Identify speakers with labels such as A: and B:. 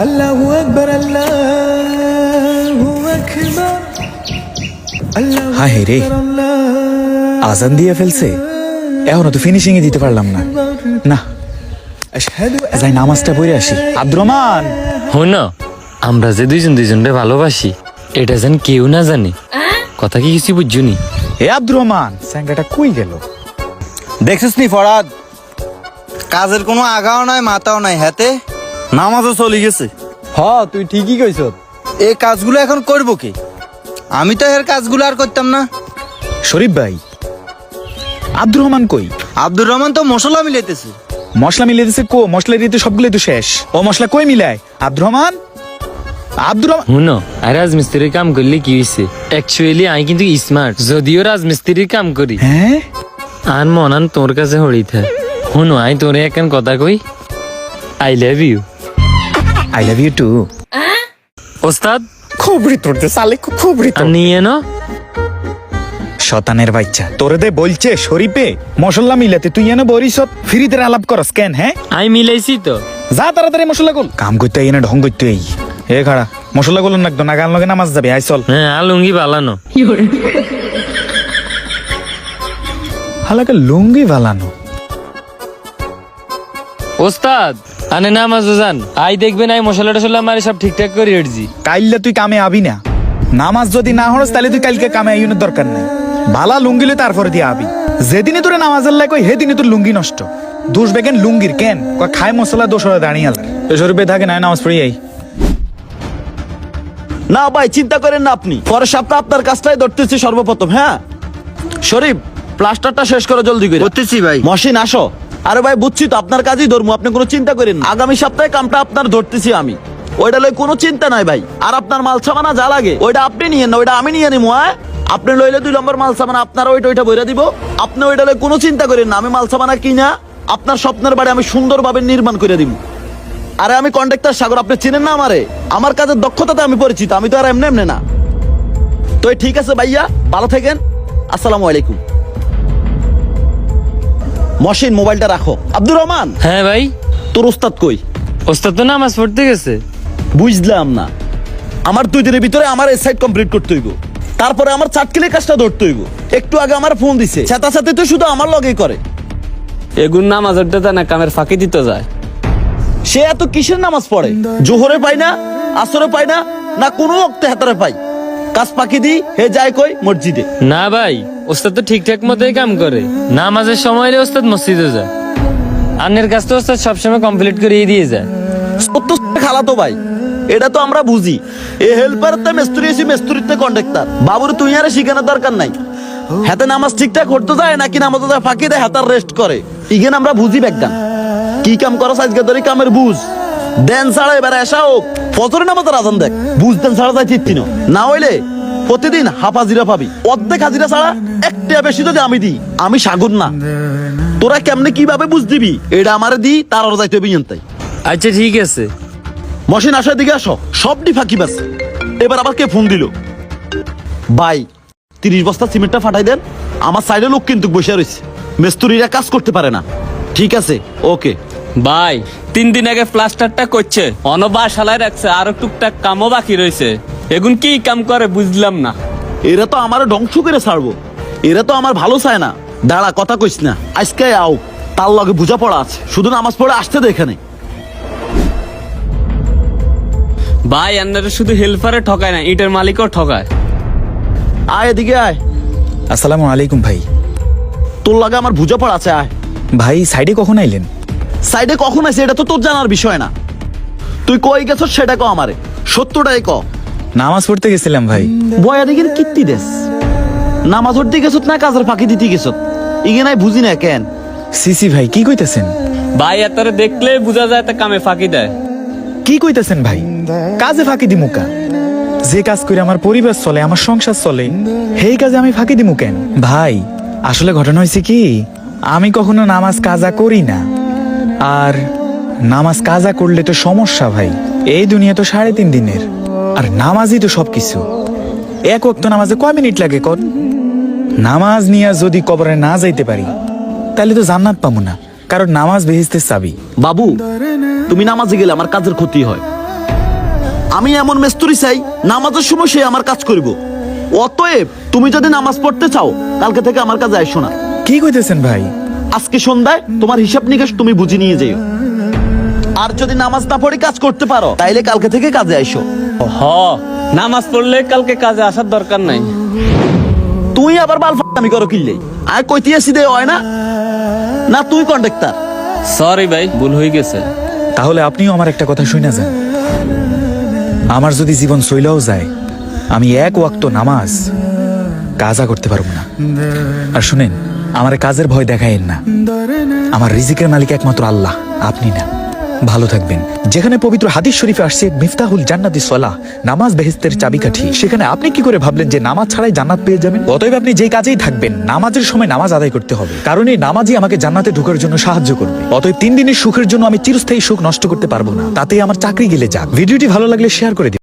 A: আল্লাহু আকবার আল্লাহু আকবার।
B: হায় রে, আজান দিয়ে ফেলছে, এখনো তো ফিনিশিং এ দিতে পারলাম না। না, যাই নামাজটা পড়ে আসি। আব্দুর রহমান,
C: হইন, আমরা যে দুইজনরে ভালোবাসি এটা যেন কেউ না জানে। কথা কি কিছু বুঝছুনি?
B: এ আব্দুর রহমান, স্যাংরাটা কই গেল?
D: দেখছিস নি ফরাদ, কাজের কোনো আগাও নাই মাথাও নাই, হাতে নামাজও চলে গেছে।
B: হ, তুই ঠিকই কইছ।
D: এই কাজগুলো এখন করবো কি? আমি তো এর কাজগুলো আর করতাম না।
B: শরীফ ভাই, আব্দুর রহমান কই?
D: আব্দুর রহমান তো মশলা মিলাইতেছে।
B: মশলা মিলিয়ে দিছে কো? মশলা দিতে সবগুলোই তো শেষ। ও মশলা কই মিলায়? আব্দুর রহমান, আব্দুর রহমান।
C: হুনো, আর রাজমিস্ত্রির কাম করলে কি হয়েছে? অ্যাকচুয়ালি আমি কিন্তু স্মার্ট, যদিও রাজমিস্ত্রির কাম করি।
B: হ্যাঁ,
C: আর মনান তোর কাছে হড়ি থা। হুনো, আই তোরে এখন কথা কই, I love you.
B: I love you too.
C: ওস্তাদ,
B: খুবই তোরতে সালে, খুবই তো
C: নিয়ে ন
B: শতানের বাচ্চা, তোরে দে বলছে শরীফে মশলা মিলাতে, তুই এনে বরিস ফ্রিতে আলাপ করস কেন? হ্যাঁ,
C: আমি মিলাইছি তো।
B: যা তাড়াতাড়ি মশলা গোল কাম করতে এনে ঢং করতে। এ খাড়া মশলা গোল নাকতো না, গান লগে নামাজ যাবে। আই চল।
C: হ্যাঁ, লুঙ্গি বালানো।
B: হালাকে লুঙ্গি বালানো।
C: ওস্তাদ, আনে নামাজ যান, আই দেখবেন আই মশলা টশলা মারি সব ঠিকঠাক করে এড়ছি।
B: কাইলে তুই কামে আবি না। নামাজ যদি না হরস তাহলে তুই কালকে কামে আইনের দরকার নাই। বালা লুঙ্গি লই তারপরে দিয়ে আবি। যেদিনে তোরে নামাজের লাই কই সেদিনে তোর লুঙ্গি নষ্ট। দোষ বেকেন লুঙ্গির কেন? কয় খায় মশলা দোষ হয়ে দাঁড়িয়ে আলার। এ শরীফে থাকে না, নামাজ পড়ি আই।
E: না ভাই, চিন্তা করেন না, আপনি পরের সপ্তাহ আপনার কাজটাই ধরতেছি সর্বপ্রথম। হ্যাঁ শরীফ, প্লাস্টারটা শেষ করে জলদি করে।
D: করতেছি ভাই।
E: মশিন আসো। আরে ভাই বুঝছি তো, আপনার কাজই ধরবো, আপনি কোনো চিন্তা করেন না। আগামী সপ্তাহে কামটা আপনার ধরতেছি আমি, ওইটা লই কোনো চিন্তা নাই ভাই। আর আপনার মাল সামানা যা লাগে ওইটা আপনি নিয়ে না, ওইটা আমি নিয়ে নিবো। হ্যাঁ, আপনি লইলে 2 নম্বর মাল সামানা আপনার ওইটা বইরা দিব। আপনি ওইটা লই কোনো চিন্তা করেন না, আমি মাল সামানা কিনা আপনার স্বপ্নের বাড়ি আমি সুন্দরভাবে নির্মাণ করে দিব। আরে আমি কন্ট্রাক্টর সাগর, আপনি চিনেন না আমারে? আমার কাজের দক্ষতাতে আমি পরিচিত, আমি তো আর এমনি এমনি না। তো ঠিক আছে ভাইয়া, ভালো থাকেন, আসসালামু আলাইকুম। মশিন, মোবাইলটা রাখো। আব্দুর রহমান।
C: হ্যাঁ ভাই।
E: তোর উস্তাদ কই?
C: ওস্তাদ তো নামাজ পড়তে গেছে।
E: বুঝলাম না, আমার 2 দিনের ভিতরে আমার এই সাইড কমপ্লিট করতে হইব, তারপরে আমার চাটকিলে কাজটা ধরতে হইব। একটু আগে আমার ফোন দিছে, ছাতা তো শুধু আমার লগেই করে।
F: এগুন নামাজ ওঠতে না, কামের ফাঁকি দিতে যায়।
E: সে এত কিসের নামাজ পড়ে? জোহরে পাই না, আসরে পাই না, না কোনো ওক্তে হাতারে পাই। কাজ ফাঁকি দি হে যায় কই? মসজিদে।
C: না ভাই, ওস্তাদ তো ঠিকঠাক মতোই কাম করে। নামাজের সময় ওস্তাদ মসজিদে যায়। আন্নের কাজ তো ওস্তাদ সবসময় কমপ্লিট করে দিয়ে যায়।
E: সত্য খালাতো ভাই, এটা তো আমরা বুঝি। এ হেল্পার তে মেস্তুরি এসি, মেস্তুরিতে কন্ট্রাক্টর। বাবুর তুই আরে শিখানোর দরকার নাই। হাতে নামাজ ঠিকঠাক করতে যায় নাকি নামাজ ফাঁকি দেয়, হাতার রেস্ট করে, ইগেন আমরা বুঝি ব্যাগদান। কি কাম করো আজকে ধরে কামের বুঝ দেন ছাড়া। এবার এসা হোক ফজরের নামাজের আজান দেখ, বুঝ দেন ছাড়া যায় চিত্তিন না হইলে প্রতিদিন হাফ হাজিরা পাবি। অর্ধেক হাজিরা ছাড়া একটা বেশি যদি আমি দিই, আমি সাগর না। তোরা কেমনে কিভাবে বুঝ দিবি? এটা আমারে দি, তার আর যাইতে হইবে তাই।
C: আচ্ছা ঠিক আছে।
E: মশিন আসার দিকে আসো, সবটি ফাঁকি বাস। এবার আবার কে ফোন দিল? ভাই 30 বস্তা সিমেন্টটা ফাটাই দেন, আমার সাইডে লোক কিন্তু বসে রয়েছে, মিস্ত্রিরা কাজ করতে পারে না। ঠিক আছে, ওকে
F: ভাই 3 দিন আগে প্লাস্টারটা করছে, অনবা শালায় রাখছে, আরো টুকটাক কামও বাকি রয়েছে। এগুন কি কাম করে বুঝলাম না।
E: এরা তো আমার ধ্বংস করে ছাড়বো, এরা তো আমার ভালো চায় না। দাঁড়া, কথা কইস না, আজকে আও, তার লগে বুঝা পড়া আছে, শুধু নামাজ পড়ে আসতে দে এখানে।
F: ভাই আপনারা শুধু হেল্পারে ঠকায় না, ইটের মালিকও ঠকায়।
E: আয় এদিকে আয়।
B: আসসালামু আলাইকুম ভাই।
E: তোর লাগে আমার বুঝা পড়া আছে, আয়।
B: ভাই সাইডে কখন আইলেন?
E: সাইডে কখন আছে এটা তো তোর জানার বিষয় না। তুই কই গেছ সেটা ক আমারে, সত্যটাই ক।
B: নামাজ পড়তে গেছিলাম ভাই।
E: বয়া দিকে কীর্তি দেশ, নামাজ পড়তে গেছত না কাজের ফাঁকি দিতে গেছত, ইগে নাই বুঝি না কেন।
B: সিসি ভাই কি কইতেছেন?
F: ভাই এতরে দেখলে বোঝা যায় তা কামে ফাঁকি দেয়।
B: কি কইতেছেন ভাই? কাজে ফাঁকি দিমু কা? যে কাজ করে আমার পরিবার চলে, আমার সংসার চলে, সেই কাজে আমি ফাঁকি দিমু কেন? ভাই আসলে ঘটনা হয়েছে কি, আমি কখনো নামাজ কাজা করি না। আর নামাজ কাজা করলে তো সমস্যা ভাই। এই দুনিয়া তো 3.5 দিনের, আর নামাজই তো সবকিছু। এক ওয়াক্ত নামাজে কয় মিনিট লাগে কর? নামাজ নিয়ে যদি কবরে না যাইতে পারি তাহলে তো জান্নাত পাবো না। কারণ নামাজ বেহেশতের চাবি।
E: বাবু তুমি নামাজে গেলে আমার কাজের ক্ষতি হয়। আমি এমন মেস্তুরি চাই নামাজের সময় সে আমার কাজ করব। অতএব তুমি যদি নামাজ পড়তে চাও কালকে থেকে আমার কাছে আইসো না।
B: কি কইতেছেন ভাই?
E: আজকে সন্ধ্যায় তোমার হিসাব নিকাশ তুমি বুঝে নিয়ে যাও। আর যদি নামাজ না পড়ে কাজ করতে পারো তাইলে কালকে থেকে কাজে আইসো।
F: হ নামাজ পড়লে কালকে কাজে আসার দরকার নাই।
E: তুই আবার বাল আমি করো কিনলে আর কইতে আসি দে হয় না না তুই কন্ডাক্টর।
F: সরি ভাই, ভুল হয়ে গেছে।
B: তাহলে আপনিও আমার একটা কথা শুনে যান। আমার যদি জীবন চইলাও যায়, আমি এক ওয়াক্ত নামাজ কাজা করতে পারবো না। আর শুনেন, আমার কাজের ভয় দেখায়েন না। আমার রিজিকের মালিক একমাত্র আল্লাহ, আপনি না। ভালো থাকবেন। যেখানে পবিত্র হাদিস শরীফে আসছে মিফতাহুল জান্নাতি সলাহ, নামাজ বেহেশতের চাবিকাঠি, সেখানে আপনি কি করে ভাবলেন যে নামাজ ছাড়াই জান্নাত পেয়ে যাবেন? অতএব আপনি যেই কাজেই থাকবেন নামাজের সময় নামাজ আদায় করতে হবে, কারণ এই নামাজই আমাকে জান্নাতে ঢোকার জন্য সাহায্য করবে। অতএব 3 দিনের সুখের জন্য আমি চিরস্থায়ী সুখ নষ্ট করতে পারবো না, তাতেই আমার চাকরি গেলে যাক। ভিডিওটি ভালো লাগলে শেয়ার করে দিন।